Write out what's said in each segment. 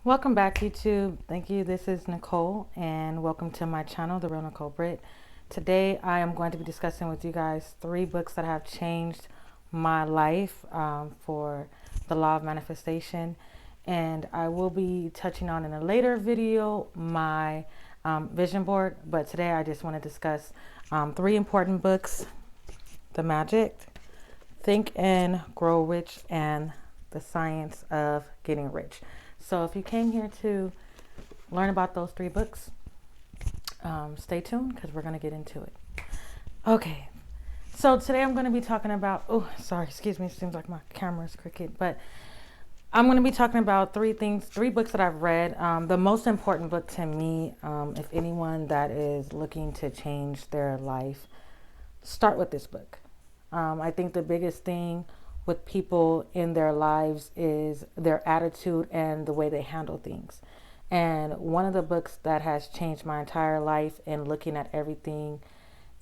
Welcome back, YouTube. Thank you. This is Nicole, and welcome to my channel, The Real Nicole Britt. Today, I am going to be discussing with you guys three books that have changed my life for the law of manifestation. And I will be touching on in a later video my vision board, but today I just want to discuss three important books: The Magic, Think and Grow Rich, and The Science of Getting Rich. So if you came here to learn about those three books, stay tuned because we're going to get into it. Okay, so today I'm going to be talking about, oh, sorry, excuse me, it seems like my camera is crooked, but I'm going to be talking about three books that I've read. The most important book to me, if anyone that is looking to change their life, start with this book. I think the biggest thing with people in their lives is their attitude and the way they handle things. And one of the books that has changed my entire life in looking at everything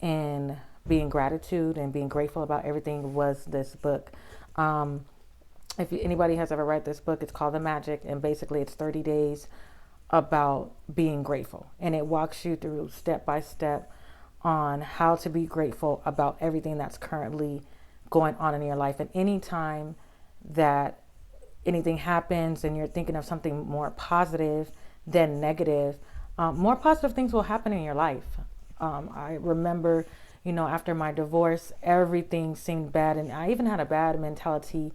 and being gratitude and being grateful about everything was this book. If anybody has ever read this book, it's called The Magic, and basically it's 30 days about being grateful, and it walks you through step by step on how to be grateful about everything that's currently going on in your life. And anytime that anything happens and you're thinking of something more positive than negative, more positive things will happen in your life. I remember, after my divorce, everything seemed bad, and I even had a bad mentality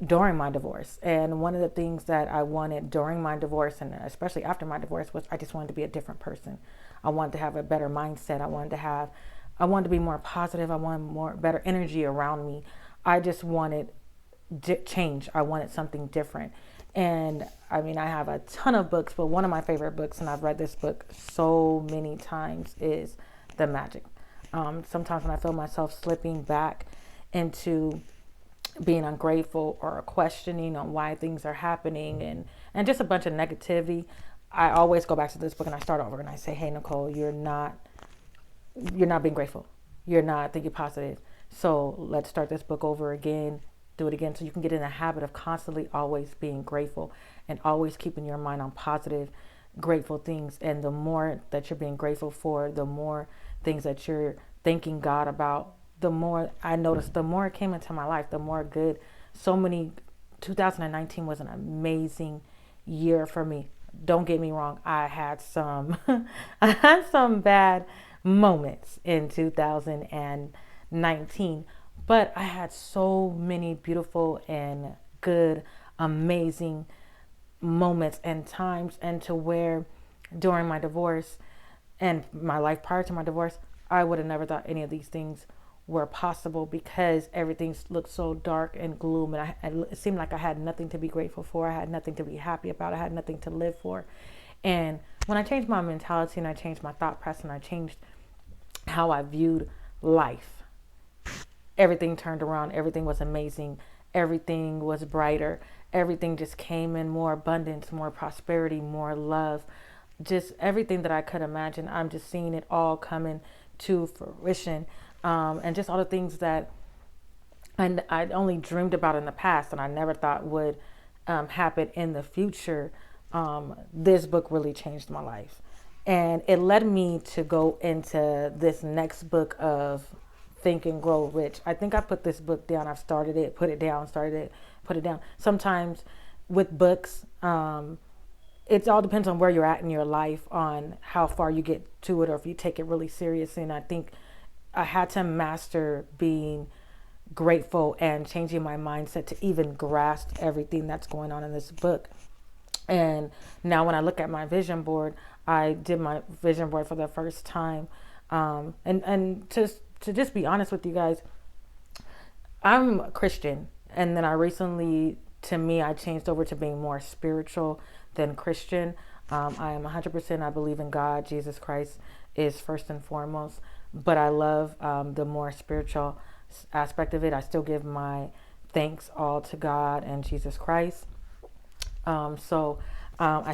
during my divorce. And one of the things that I wanted during my divorce, and especially after my divorce, was I just wanted to be a different person. I wanted to have a better mindset. I wanted to be more positive. I wanted more better energy around me. I just wanted change. I wanted something different. And I mean, I have a ton of books, but one of my favorite books, and I've read this book so many times, is The Magic. Sometimes when I feel myself slipping back into being ungrateful or questioning on why things are happening, and just a bunch of negativity, I always go back to this book and I start over and I say, hey, Nicole, you're not being grateful. You're not thinking positive. So let's start this book over again, do it again, so you can get in the habit of constantly always being grateful and always keeping your mind on positive, grateful things. And the more that you're being grateful for, the more things that you're thanking God about, the more I noticed, the more it came into my life, the more good. 2019 was an amazing year for me. Don't get me wrong. I had some, I had some bad moments in 2019, but I had so many beautiful and good, amazing moments and times, and to where during my divorce and my life prior to my divorce, I would have never thought any of these things were possible, because everything looked so dark and gloom, and it seemed like I had nothing to be grateful for. I had nothing to be happy about. I had nothing to live for. And when I changed my mentality and I changed my thought process and I changed how I viewed life, everything turned around. Everything was amazing. Everything was brighter. Everything just came in more abundance, more prosperity, more love. Just everything that I could imagine. I'm just seeing it all coming to fruition. And just all the things that I'd only dreamed about in the past and I never thought would happen in the future. This book really changed my life. And it led me to go into this next book of Think and Grow Rich. I think I put this book down. I've started it, put it down, started it, put it down. Sometimes with books, it all depends on where you're at in your life, on how far you get to it, or if you take it really seriously. And I think I had to master being grateful and changing my mindset to even grasp everything that's going on in this book. And now when I look at my vision board, I did my vision board for the first time. And to just be honest with you guys, I'm a Christian. And then I recently, to me, I changed over to being more spiritual than Christian. I am 100%, I believe in God. Jesus Christ is first and foremost. But I love the more spiritual aspect of it. I still give my thanks all to God and Jesus Christ. I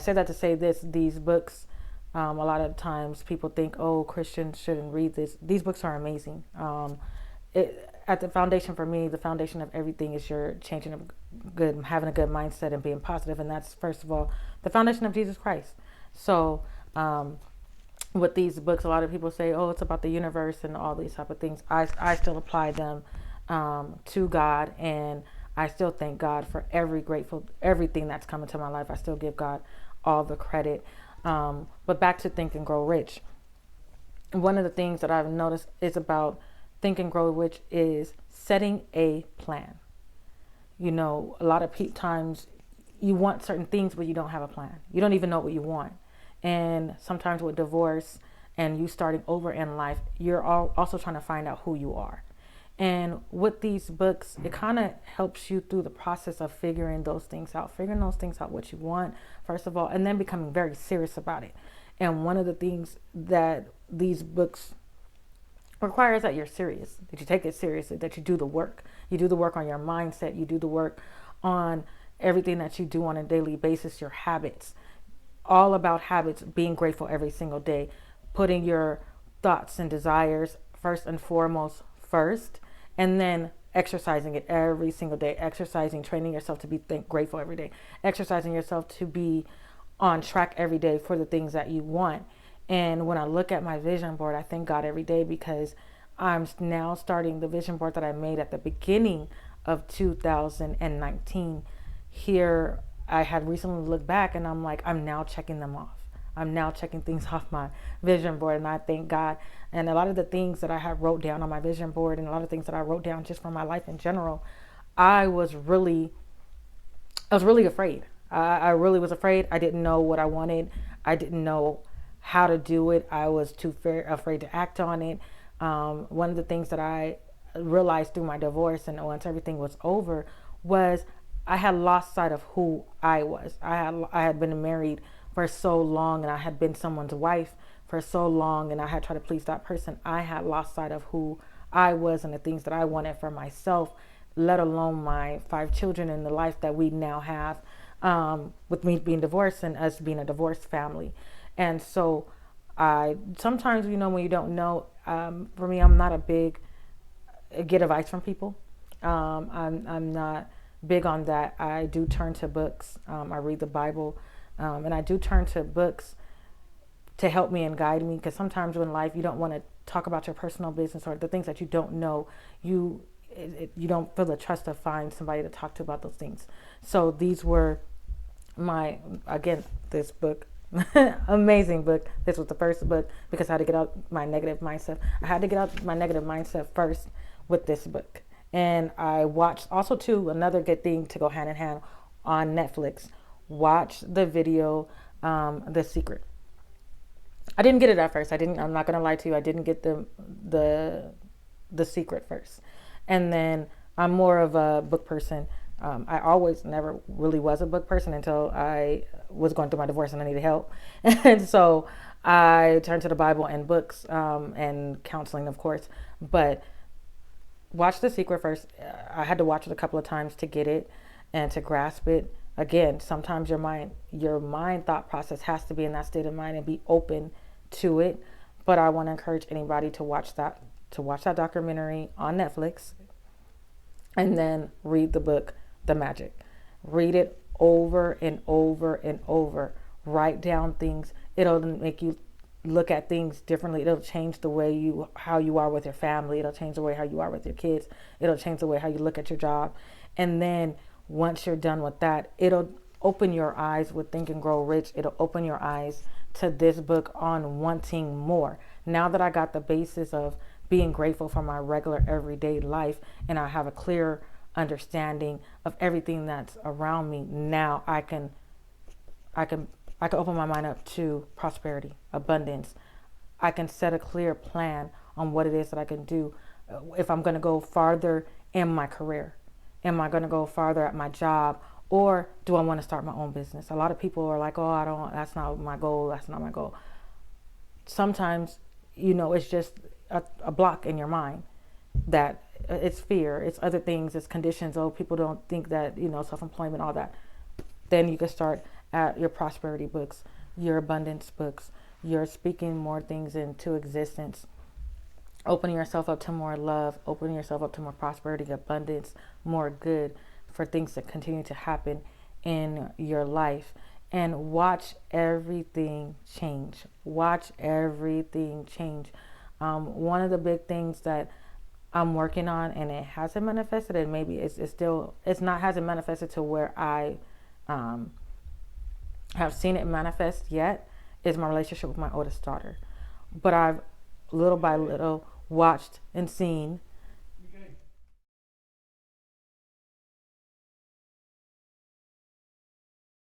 said that to say this: these books, a lot of times people think, oh, Christians shouldn't read this. These books are amazing. At the foundation for me, the foundation of everything is your changing of good, having a good mindset and being positive. And that's, first of all, the foundation of Jesus Christ. So, with these books, a lot of people say, oh, it's about the universe and all these type of things. I still apply them to God, and I still thank God for everything that's come into my life. I still give God all the credit. But back to Think and Grow Rich. One of the things that I've noticed is about Think and Grow Rich is setting a plan. You know, a lot of times you want certain things, but you don't have a plan. You don't even know what you want. And sometimes with divorce and you starting over in life, you're also trying to find out who you are. And with these books, it kind of helps you through the process of figuring those things out, what you want, first of all, and then becoming very serious about it. And one of the things that these books requires that you're serious, that you take it seriously, that you do the work. You do the work on your mindset. You do the work on everything that you do on a daily basis, your habits. All about habits, being grateful every single day, putting your thoughts and desires first and foremost first, and then exercising it every single day. Exercising, training yourself to be grateful every day. Exercising yourself to be on track every day for the things that you want. And when I look at my vision board, I thank God every day because I'm now starting the vision board that I made at the beginning of 2019. Here, I had recently looked back and I'm like, I'm now checking them off. I'm now checking things off my vision board, and I thank God. And a lot of the things that I had wrote down on my vision board, and a lot of things that I wrote down just for my life in general, I was really afraid. I really was afraid. I didn't know what I wanted. I didn't know how to do it. I was too afraid to act on it. One of the things that I realized through my divorce and once everything was over was I had lost sight of who I was. I had been married for so long, and I had been someone's wife for so long, and I had tried to please that person. I had lost sight of who I was and the things that I wanted for myself, let alone my 5 children and the life that we now have, with me being divorced and us being a divorced family. And so I sometimes, when you don't know, for me, I'm not a big get advice from people. I'm not big on that. I do turn to books. I read the Bible, and I do turn to books to help me and guide me, because sometimes in life you don't want to talk about your personal business or the things that you don't know. You don't feel the trust to find somebody to talk to about those things. So these were this book, amazing book. This was the first book because I had to get out my negative mindset. I had to get out my negative mindset first with this book. And I watched also too, another good thing to go hand in hand on Netflix. Watch the video, The Secret. I didn't get it at first. I'm not gonna lie to you. I didn't get the Secret first. And then I'm more of a book person. I always never really was a book person until I was going through my divorce and I needed help. And so I turned to the Bible and books, and counseling, of course. But watch The Secret first. I had to watch it a couple of times to get it and to grasp it. Again, sometimes your mind thought process has to be in that state of mind and be open to it. But I want to encourage anybody to watch that documentary on Netflix, and then read the book, The Magic. Read it over and over and over. Write down things. It'll make you look at things differently. It'll change the way how you are with your family. It'll change the way how you are with your kids. It'll change the way how you look at your job. And then once you're done with that, it'll open your eyes with Think and Grow Rich. It'll open your eyes to this book on wanting more. Now that I got the basis of being grateful for my regular everyday life, and I have a clear understanding of everything that's around me, now I can open my mind up to prosperity, abundance. I can set a clear plan on what it is that I can do. If I'm going to go farther in my career, am I going to go farther at my job, or do I want to start my own business? A lot of people are like, oh, that's not my goal. That's not my goal. Sometimes, it's just a block in your mind that it's fear, it's other things, it's conditions. Oh, people don't think that, self-employment, all that. Then you can start at your prosperity books, your abundance books, you're speaking more things into existence, opening yourself up to more love, opening yourself up to more prosperity, abundance, more good. for things to continue to happen in your life, and watch everything change. Watch everything change. One of the big things that I'm working on, and it hasn't manifested, and maybe it's still, it's not, hasn't manifested to where I um, have seen it manifest yet, is my relationship with my oldest daughter. But I've little by little watched and seen